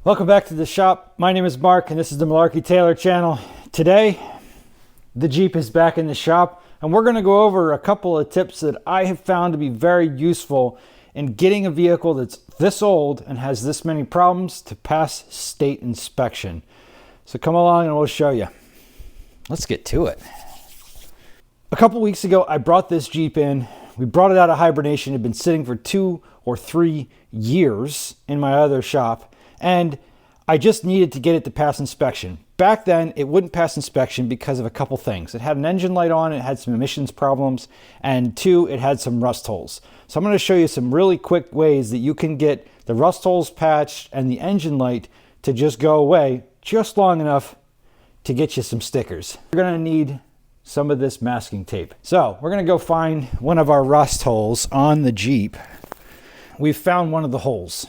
Welcome back to the shop. My name is Mark and this is the Malarkey Taylor channel. Today, the Jeep is back in the shop and we're going to go over a couple of tips that I have found to be very useful in getting a vehicle that's this old and has this many problems to pass state inspection. So come along and we'll show you. Let's get to it. A couple weeks ago, I brought this Jeep in. We brought it out of hibernation. It had been sitting for 2 or 3 years in my other shop. And I just needed to get it to pass inspection. Back then, it wouldn't pass inspection because of a couple things. It had an engine light on, it had some emissions problems, and 2, it had some rust holes. So I'm going to show you some really quick ways that you can get the rust holes patched and the engine light to just go away just long enough to get you some stickers. You're going to need some of this masking tape. So we're going to go find one of our rust holes on the Jeep. We've found one of the holes.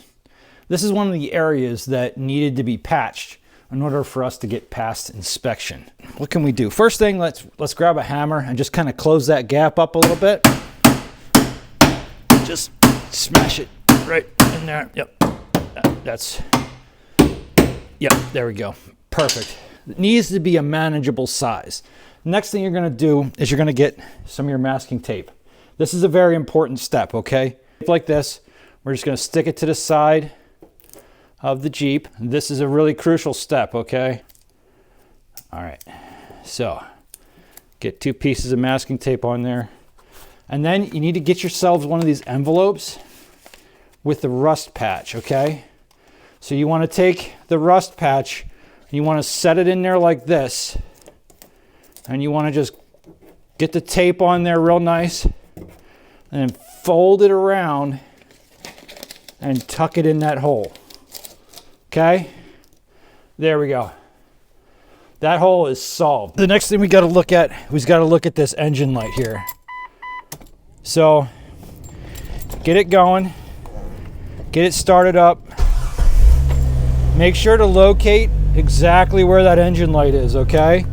This is one of the areas that needed to be patched in order for us to get past inspection. What can we do? First thing, let's grab a hammer and just kind of close that gap up a little bit. Just smash it right in there. Yep. Yep, there we go. Perfect. It needs to be a manageable size. Next thing you're going to do is you're going to get some of your masking tape. This is a very important step, okay? Like this, we're just going to stick it to the side of the Jeep. This is a really crucial step, okay? All right, so get 2 pieces of masking tape on there. And then you need to get yourselves one of these envelopes with the rust patch, okay? So you want to take the rust patch, and you want to set it in there like this. And you want to just get the tape on there real nice, and then fold it around and tuck it in that hole. Okay, there we go. That hole is solved. The next thing we got to look at, this engine light here. So get it going, get it started up. Make sure to locate exactly where that engine light is, okay?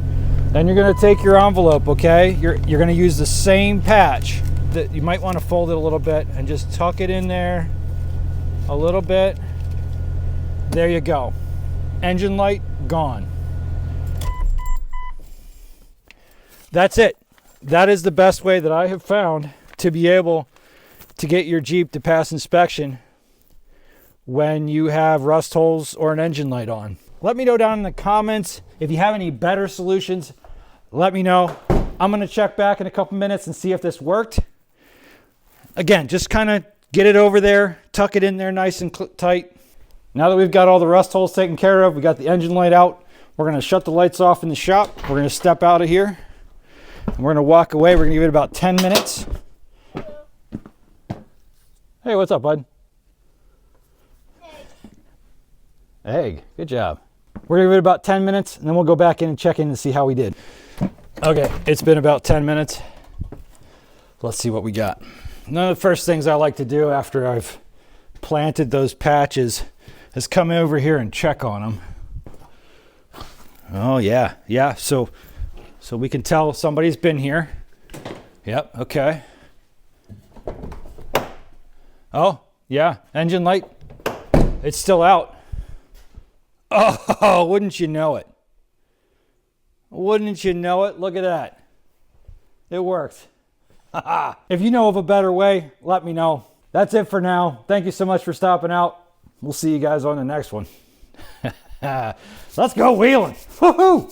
Then you're going to take your envelope, okay? You're going to use the same patch. That you might want to fold it a little bit and just tuck it in there a little bit. There you go. Engine light gone. That's it. That is the best way that I have found to be able to get your Jeep to pass inspection when you have rust holes or an engine light on. Let me know down in the comments if you have any better solutions. Let me know. I'm going to check back in a couple minutes and see if this worked. Again, just kind of get it over there, tuck it in there nice and tight. Now that we've got all the rust holes taken care of, we got the engine light out, we're going to shut the lights off in the shop. We're going to step out of here and we're going to walk away. We're going to give it about 10 minutes. Hey, what's up, bud? Egg. Good job. We're going to give it about 10 minutes and then we'll go back in and check in to see how we did. Okay, it's been about 10 minutes. Let's see what we got. One of the first things I like to do after I've planted those patches is come over here and check on them. Oh yeah. So we can tell somebody's been here. Yep. Okay. Oh yeah, engine light. It's still out. Oh, wouldn't you know it? Wouldn't you know it? Look at that. It worked. If you know of a better way, let me know. That's it for now. Thank you so much for stopping out. We'll see you guys on the next one. Let's go wheeling. Woohoo!